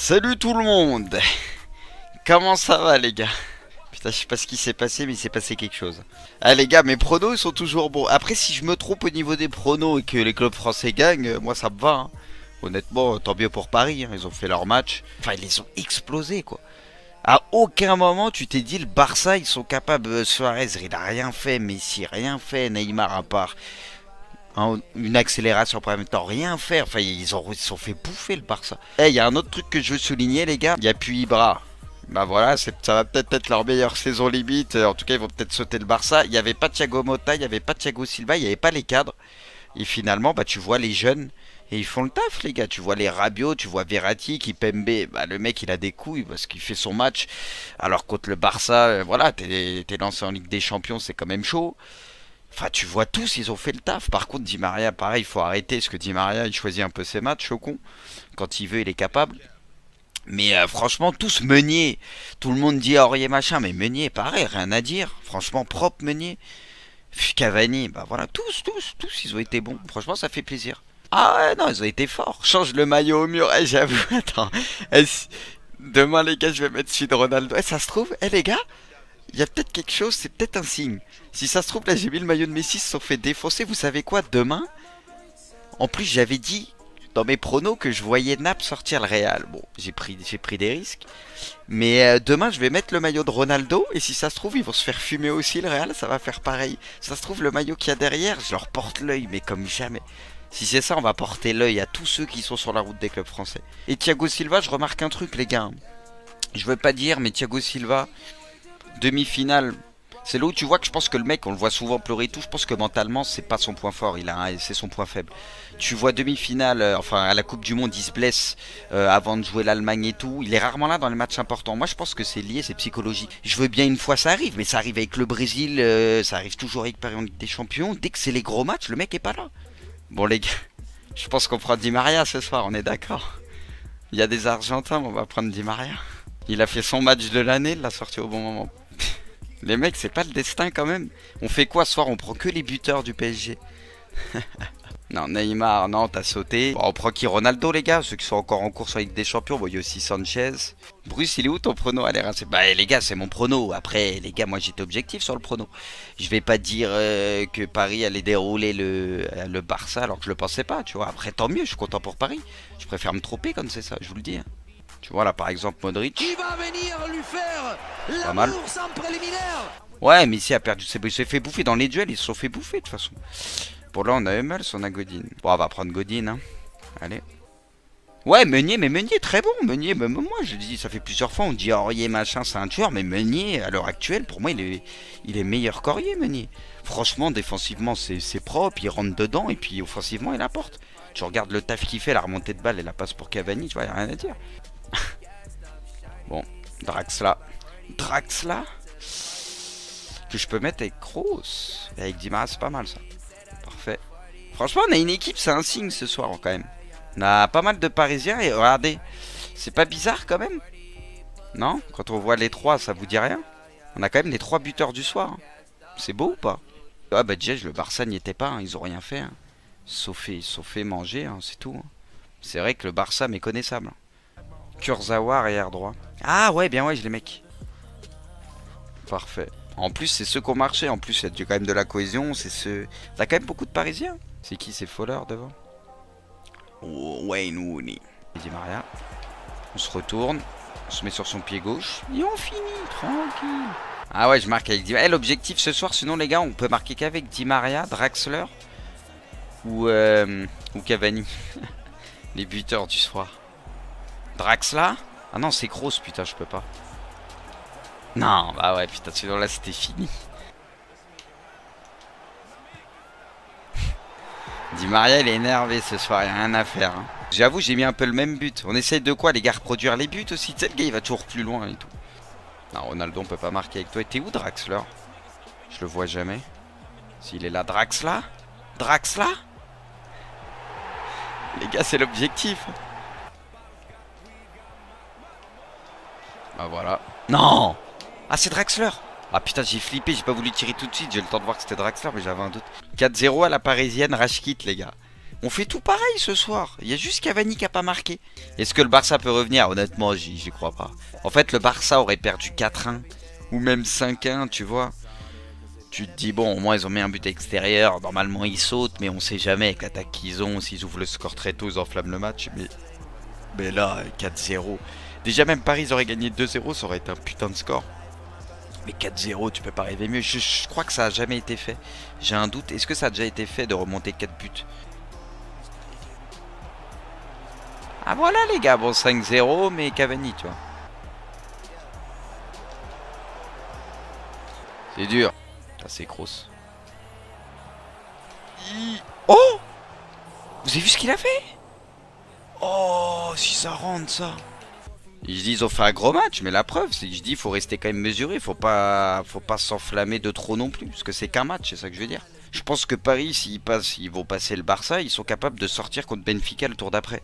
Salut tout le monde. Comment ça va les gars? Putain, je sais pas ce qui s'est passé, mais il s'est passé quelque chose. Ah les gars, mes pronos ils sont toujours bons. Après, si je me trompe au niveau des pronos et que les clubs français gagnent, moi ça me va, hein. Honnêtement, tant mieux pour Paris, hein. Ils ont fait leur match. Enfin, ils les ont explosés quoi. À aucun moment tu t'es dit le Barça ils sont capables. Suarez il a rien fait, Messi rien fait, Neymar à part une accélération pour en même temps, rien fait. Enfin, ils se sont fait bouffer le Barça. Eh, il y a un autre truc que je veux souligner, les gars. Il n'y a plus Ibra. Bah voilà, ça va peut-être être leur meilleure saison limite. En tout cas, ils vont peut-être sauter le Barça. Il n'y avait pas Thiago Motta, il n'y avait pas Thiago Silva, il n'y avait pas les cadres. Et finalement, bah tu vois les jeunes. Et ils font le taf, les gars. Tu vois les Rabiot, tu vois Verratti, Kipembe. Bah, le mec, il a des couilles parce qu'il fait son match. Alors, contre le Barça, voilà, t'es lancé en Ligue des Champions, c'est quand même chaud. Enfin, tu vois tous, ils ont fait le taf. Par contre, Di Maria, pareil, il faut arrêter. Parce que Di Maria, il choisit un peu ses matchs, au con. Quand il veut, il est capable. Mais franchement, tous Meunier. Tout le monde dit Aurier machin. Mais Meunier, pareil, rien à dire. Franchement, propre Meunier. Cavani, bah voilà, tous, ils ont été bons. Franchement, ça fait plaisir. Ah ouais, non, ils ont été forts. Change le maillot au mur. Eh, j'avoue, attends. Demain, les gars, je vais mettre celui de Ronaldo. Eh, ça se trouve, les gars, il y a peut-être quelque chose, c'est peut-être un signe. Si ça se trouve, là j'ai mis le maillot de Messi, ils se sont fait défoncer. Vous savez quoi, demain, en plus j'avais dit dans mes pronos que je voyais Naples sortir le Real. Bon, j'ai pris des risques. Mais demain je vais mettre le maillot de Ronaldo. Et si ça se trouve, ils vont se faire fumer aussi le Real, ça va faire pareil. Si ça se trouve, le maillot qu'il y a derrière, je leur porte l'œil, mais comme jamais. Si c'est ça, on va porter l'œil à tous ceux qui sont sur la route des clubs français. Et Thiago Silva, je remarque un truc les gars. Je veux pas dire, mais Thiago Silva, demi-finale, c'est là où tu vois que je pense que le mec, on le voit souvent pleurer et tout, je pense que mentalement c'est pas son point fort, c'est son point faible. Tu vois demi-finale, enfin à la Coupe du Monde il se blesse avant de jouer l'Allemagne et tout, il est rarement là dans les matchs importants. Moi je pense que c'est lié, c'est psychologique. Je veux bien une fois ça arrive, mais ça arrive avec le Brésil, ça arrive toujours avec Paris en Ligue des Champions, dès que c'est les gros matchs, le mec est pas là. Bon les gars, je pense qu'on prend Di Maria ce soir, on est d'accord. Il y a des Argentins, on va prendre Di Maria. Il a fait son match de l'année, il l'a sorti au bon moment. Les mecs, c'est pas le destin quand même. On fait quoi ce soir? On prend que les buteurs du PSG. Non, Neymar, non, t'as sauté. Bon, on prend qui? Ronaldo, les gars, ceux qui sont encore en course en Ligue des Champions. Bon, il y a aussi Sanchez. Bruce, il est où ton prono? Allez, bah, les gars, c'est mon prono. Après, les gars, moi j'étais objectif sur le prono. Je vais pas dire que Paris allait dérouler le Barça alors que je le pensais pas, tu vois. Après, tant mieux, je suis content pour Paris. Je préfère me tromper comme c'est ça, je vous le dis, hein. Tu vois là par exemple Modric. Qui va venir lui faire pas mal. sans préliminaire. Ouais, mais ici a perdu ses. Il s'est fait bouffer dans les duels, ils se sont fait bouffer de toute façon. Pour là on a Hummels, on a Godin. Bon, on va prendre Godin, hein. Allez. Ouais, Meunier, mais Meunier très bon. Meunier, même moi je dis, ça fait plusieurs fois, on dit Aurier machin, c'est un tueur, mais Meunier à l'heure actuelle, pour moi il est meilleur qu'Aurier, Meunier. Franchement, défensivement c'est propre, il rentre dedans et puis offensivement il apporte. Tu regardes le taf qu'il fait, la remontée de balle et la passe pour Cavani, tu vois, y a rien à dire. Bon, Draxler. Draxler que je peux mettre avec Kroos. Et avec Di Maria, c'est pas mal ça. Parfait. Franchement, on a une équipe, c'est un signe ce soir quand même. On a pas mal de Parisiens et regardez, c'est pas bizarre quand même? Non? Quand on voit les trois, ça vous dit rien? On a quand même les trois buteurs du soir, hein. C'est beau ou pas? Ah bah déjà, le Barça n'y était pas, hein. Ils ont rien fait, hein. Ils se sont fait manger, hein, c'est tout, hein. C'est vrai que le Barça est méconnaissable. Kurzawa arrière droit. Ah ouais, bien ouais, je les mecs. Parfait. En plus, c'est ceux qui ont marché. En plus, il y a quand même de la cohésion. C'est ceux. T'as quand même beaucoup de Parisiens. C'est qui ces Fowler devant? Oh, Wayne Rooney. Di Maria. On se retourne. On se met sur son pied gauche. Et on finit. Tranquille. Ah ouais, je marque avec Di Maria. L'objectif ce soir, sinon les gars, on peut marquer qu'avec Di Maria, Draxler ou Cavani. Les buteurs du soir. Draxler? Ah non, c'est Kroos, putain, je peux pas. Non, bah ouais, putain, sinon là c'était fini. Di Maria, il est énervé ce soir, il a rien à faire, hein. J'avoue, j'ai mis un peu le même but. On essaye de quoi, les gars? Reproduire les buts aussi. Tu sais, le gars, il va toujours plus loin et tout. Non, Ronaldo, on peut pas marquer avec toi. Et t'es où, Draxler? Je le vois jamais. S'il est là, Draxler? Draxler? Les gars, c'est l'objectif. Ah voilà. Non! Ah c'est Draxler! Ah putain j'ai flippé, j'ai pas voulu tirer tout de suite, j'ai le temps de voir que c'était Draxler mais j'avais un doute. 4-0 à la parisienne, Rashkit les gars. On fait tout pareil ce soir. Il y a juste Cavani qui a pas marqué. Est-ce que le Barça peut revenir? Honnêtement, j'y crois pas. En fait, le Barça aurait perdu 4-1 ou même 5-1, tu vois. Tu te dis, bon, au moins ils ont mis un but extérieur. Normalement, ils sautent, mais on sait jamais avec l'attaque qu'ils ont. S'ils ouvrent le score très tôt, ils enflamment le match. Mais là, 4-0. Déjà, même Paris, ils auraient gagné 2-0. Ça aurait été un putain de score. Mais 4-0, tu peux pas rêver mieux. Je crois que ça a jamais été fait. J'ai un doute. Est-ce que ça a déjà été fait de remonter 4 buts? Ah voilà les gars, bon 5-0 mais Cavani tu vois. C'est dur. Ça c'est grosse. Oh, vous avez vu ce qu'il a fait? Oh, si ça rentre ça. Ils disent ils ont fait un gros match, mais la preuve c'est que je dis faut rester quand même mesuré, faut pas s'enflammer de trop non plus, parce que c'est qu'un match, c'est ça que je veux dire. Je pense que Paris, s'ils vont passer le Barça, ils sont capables de sortir contre Benfica le tour d'après.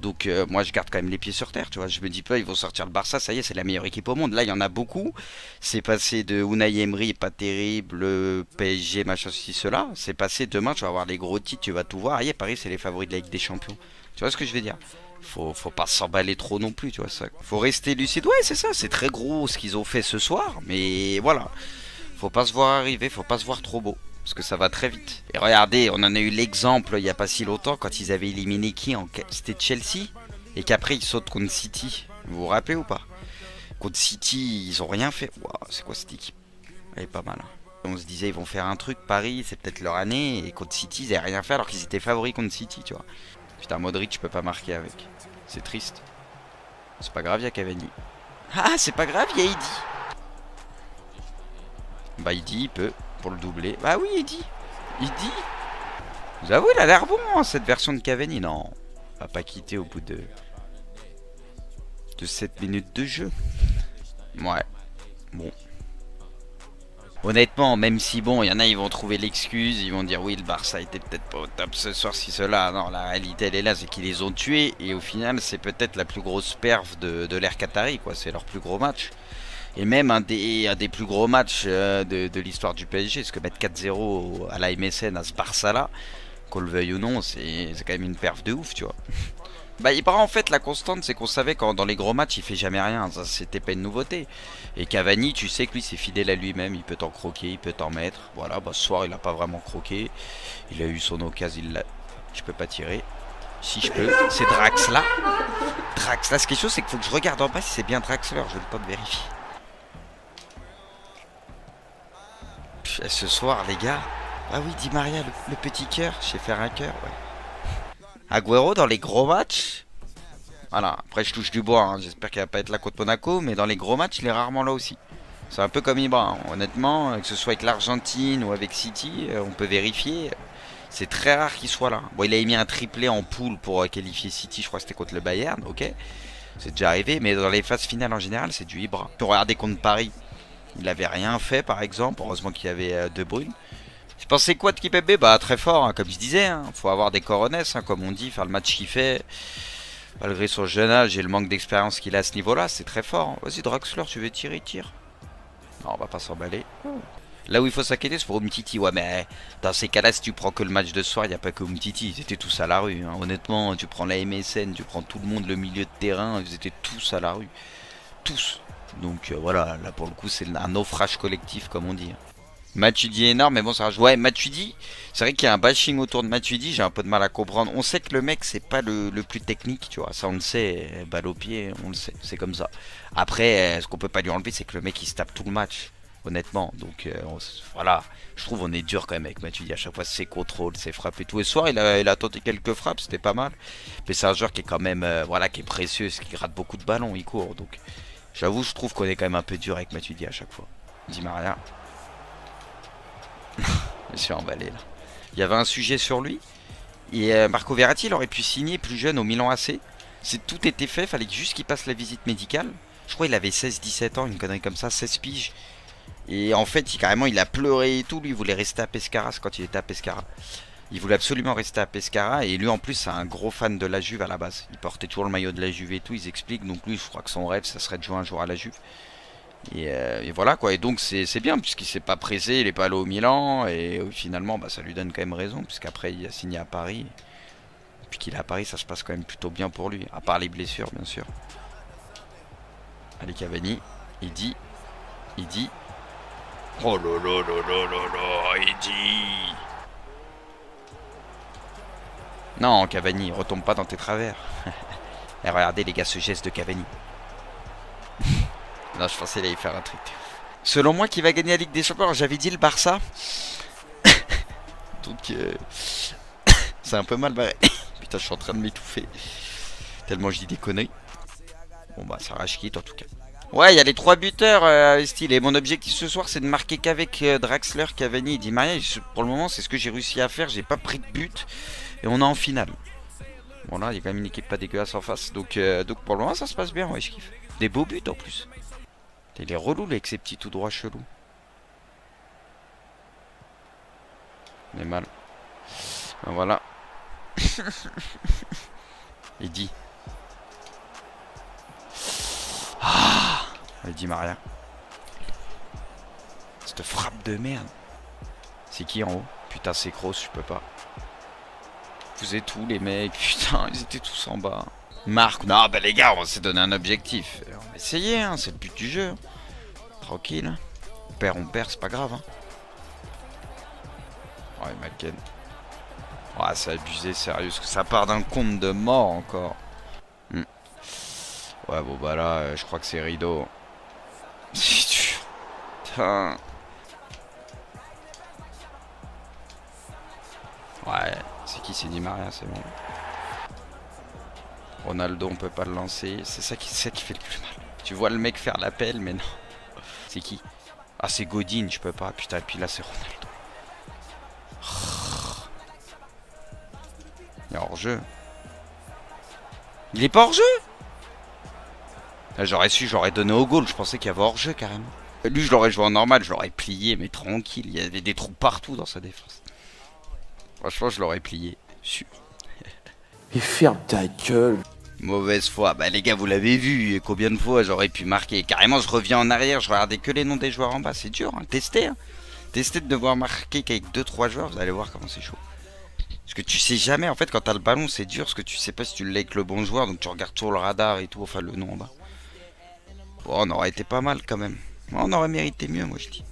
Donc moi je garde quand même les pieds sur terre, tu vois. Je me dis pas ils vont sortir le Barça, ça y est, c'est la meilleure équipe au monde. Là il y en a beaucoup. C'est passé de Unai Emery, pas terrible, le PSG, machin, ceci, cela. C'est passé demain, tu vas avoir les gros titres, tu vas tout voir. Ah, Paris c'est les favoris de la Ligue des Champions. Tu vois ce que je veux dire? Faut pas s'emballer trop non plus, tu vois ça. Faut rester lucide. Ouais, c'est ça, c'est très gros ce qu'ils ont fait ce soir, mais voilà. Faut pas se voir arriver, faut pas se voir trop beau. Parce que ça va très vite. Et regardez, on en a eu l'exemple il n'y a pas si longtemps quand ils avaient éliminé qui en... C'était Chelsea. Et qu'après ils sautent contre City. Vous vous rappelez ou pas? Contre City, ils ont rien fait. Wow, c'est quoi cette équipe? Elle est pas mal. Hein. On se disait ils vont faire un truc, Paris, c'est peut-être leur année. Et contre City, ils n'avaient rien fait alors qu'ils étaient favoris contre City, tu vois. Putain, Modric, je peux pas marquer avec. C'est triste. C'est pas grave, il y a Cavani. Ah, c'est pas grave, il y a Eddy. Bah, Eddy, il peut. Pour le doubler. Bah oui, Eddy. Vous avouez, il a l'air bon, hein, cette version de Cavani. Non, on va pas quitter au bout de 7 minutes de jeu. Ouais, bon. Honnêtement, même si bon, il y en a, ils vont trouver l'excuse, ils vont dire oui, le Barça était peut-être pas au top ce soir, si cela. Non, la réalité, elle est là, c'est qu'ils les ont tués. Et au final, c'est peut-être la plus grosse perf de l'ère Qatari, quoi. C'est leur plus gros match. Et même un des plus gros matchs de l'histoire du PSG, parce que mettre 4-0 à la MSN à ce Barça-là, qu'on le veuille ou non, c'est quand même une perf de ouf, tu vois. Bah, Ibra, en fait, la constante, c'est qu'on savait quand dans les gros matchs, il fait jamais rien. Ça, c'était pas une nouveauté. Et Cavani, tu sais que lui, c'est fidèle à lui-même. Il peut t'en croquer, il peut t'en mettre. Voilà, bah, ce soir, il a pas vraiment croqué. Il a eu son occasion, il l'a. Je peux pas tirer. Si je peux, c'est Draxler. Draxler, ce quelque chose, c'est qu'il faut que je regarde en bas si c'est bien Draxler. Je vais le temps de vérifier. Ce soir, les gars. Ah oui, Di Maria, le petit cœur. Je sais faire un cœur, ouais. Agüero dans les gros matchs. Voilà, après je touche du bois, hein. J'espère qu'il va pas être là contre Monaco, mais dans les gros matchs, il est rarement là aussi. C'est un peu comme Ibra, hein. Honnêtement, que ce soit avec l'Argentine ou avec City, on peut vérifier. C'est très rare qu'il soit là. Bon, il a mis un triplé en poule pour qualifier City, je crois que c'était contre le Bayern, ok. C'est déjà arrivé, mais dans les phases finales en général, c'est du Ibra. Regardez contre Paris, il avait rien fait par exemple, heureusement qu'il y avait De Bruyne. Je pensais quoi de Kipembe? Bah très fort, hein, comme je disais, hein. Faut avoir des coronesses, hein, comme on dit, faire le match qu'il fait. Malgré son jeune âge et le manque d'expérience qu'il a à ce niveau-là, c'est très fort. Hein. Vas-y Draxler, tu veux tirer, tire. Non, on va pas s'emballer. Là où il faut s'inquiéter, c'est pour Umtiti. Ouais, mais dans ces cas-là, si tu prends que le match de ce soir, il n'y a pas que Umtiti. Ils étaient tous à la rue. Hein. Honnêtement, tu prends la MSN, tu prends tout le monde, le milieu de terrain, ils étaient tous à la rue. Tous. Donc voilà, là pour le coup, c'est un naufrage collectif, comme on dit. Matuidi énorme, mais bon, ça rage. Ouais, Matuidi, c'est vrai qu'il y a un bashing autour de Matuidi, j'ai un peu de mal à comprendre. On sait que le mec, c'est pas le plus technique, tu vois, ça on le sait, balle au pied, on le sait, c'est comme ça. Après, ce qu'on peut pas lui enlever, c'est que le mec, il se tape tout le match, honnêtement. Donc voilà, je trouve on est dur quand même avec Matuidi, à chaque fois ses contrôles, ses frappes et tout. Et ce soir, il a tenté quelques frappes, c'était pas mal. Mais c'est un joueur qui est quand même, voilà, qui est précieux, qui gratte beaucoup de ballons, il court. Donc j'avoue, je trouve qu'on est quand même un peu dur avec Matuidi à chaque fois. Di Maria. Je me suis emballé là. Il y avait un sujet sur lui. Et Marco Verratti, il aurait pu signer plus jeune au Milan AC. C'est tout était fait, fallait juste qu'il passe la visite médicale. Je crois qu'il avait 16-17 ans, une connerie comme ça, 16 piges. Et en fait, carrément, il a pleuré et tout. Lui, il voulait rester à Pescara, c'est quand il était à Pescara. Il voulait absolument rester à Pescara. Et lui, en plus, c'est un gros fan de la Juve à la base. Il portait toujours le maillot de la Juve et tout, ils expliquent. Donc lui, je crois que son rêve, ça serait de jouer un jour à la Juve. Et voilà quoi, et donc c'est bien puisqu'il s'est pas pressé, il est pas allé au Milan et finalement bah, ça lui donne quand même raison puisqu'après il a signé à Paris. Depuis qu'il est à Paris, ça se passe quand même plutôt bien pour lui. À part les blessures, bien sûr. Allez, Cavani. Il dit. Oh là là là là là là, il dit. Non, Cavani, retombe pas dans tes travers. Et regardez les gars, ce geste de Cavani. Non, je pensais qu'il allait faire un truc. Selon moi, qui va gagner la Ligue des Champions? J'avais dit le Barça. Donc, c'est un peu mal barré. Putain, je suis en train de m'étouffer. Tellement je dis des conneries. Bon bah, ça rage quitte en tout cas. Ouais, il y a les 3 buteurs, style. Et mon objectif ce soir, c'est de marquer qu'avec Draxler, Cavani et Di Maria. Pour le moment, c'est ce que j'ai réussi à faire. J'ai pas pris de but. Et on est en finale. Bon là, il y a quand même une équipe pas dégueulasse en face. Donc pour le moment, ça se passe bien. Ouais, je kiffe. Des beaux buts en plus. Il est relou avec ces petits tout droits chelous. On est mal. Ben voilà. Il dit. Ah, il dit Maria. Cette frappe de merde. C'est qui en haut? Putain, c'est Kroos, je peux pas. Vous êtes où les mecs? Putain, ils étaient tous en bas. Marc, non, bah les gars, on s'est donné un objectif. On va essayer, hein, c'est le but du jeu. Tranquille. On perd, c'est pas grave. Hein. Ouais, Malken. Ouais, c'est abusé, sérieux, parce que ça part d'un compte de mort encore. Ouais, bon, bah là, je crois que c'est rideau. C'est dur. Putain. Ouais, c'est qui? C'est Di Maria, c'est bon. Ronaldo, on peut pas le lancer. C'est ça qui fait le plus mal. Tu vois le mec faire l'appel, mais non. C'est qui? Ah, c'est Godin, je peux pas. Putain, et puis là, c'est Ronaldo. Il est hors jeu. Il est pas hors jeu? J'aurais su, j'aurais donné au goal. Je pensais qu'il y avait hors jeu carrément. Lui, je l'aurais joué en normal, je l'aurais plié, mais tranquille. Il y avait des trous partout dans sa défense. Franchement, je l'aurais plié. Sûr. Mais ferme ta gueule. Mauvaise foi. Bah les gars, vous l'avez vu. Combien de fois j'aurais pu marquer? Carrément, je reviens en arrière. Je regardais que les noms des joueurs en bas. C'est dur. Hein. Testez. Hein. Testez de devoir marquer qu'avec 2-3 joueurs. Vous allez voir comment c'est chaud. Parce que tu sais jamais. En fait, quand t'as le ballon, c'est dur. Parce que tu sais pas si tu l'as avec le bon joueur. Donc tu regardes toujours le radar et tout. Enfin, le nom en bas. Bon, on aurait été pas mal quand même. On aurait mérité mieux, moi je dis.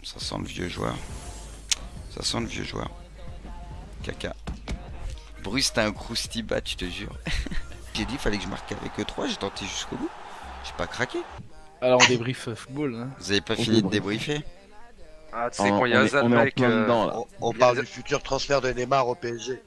Ça sent le vieux joueur. Ça sent le vieux joueur. Caca. Bruce, t'as un croustibat, tu te jure. J'ai dit, fallait que je marque avec E3, j'ai tenté jusqu'au bout. J'ai pas craqué. Alors on débrief football. Hein. Vous avez pas fini de débriefer? Ah, tu sais, quand il y a un on est en mec. plein dedans là. On parle du futur transfert de Neymar au PSG.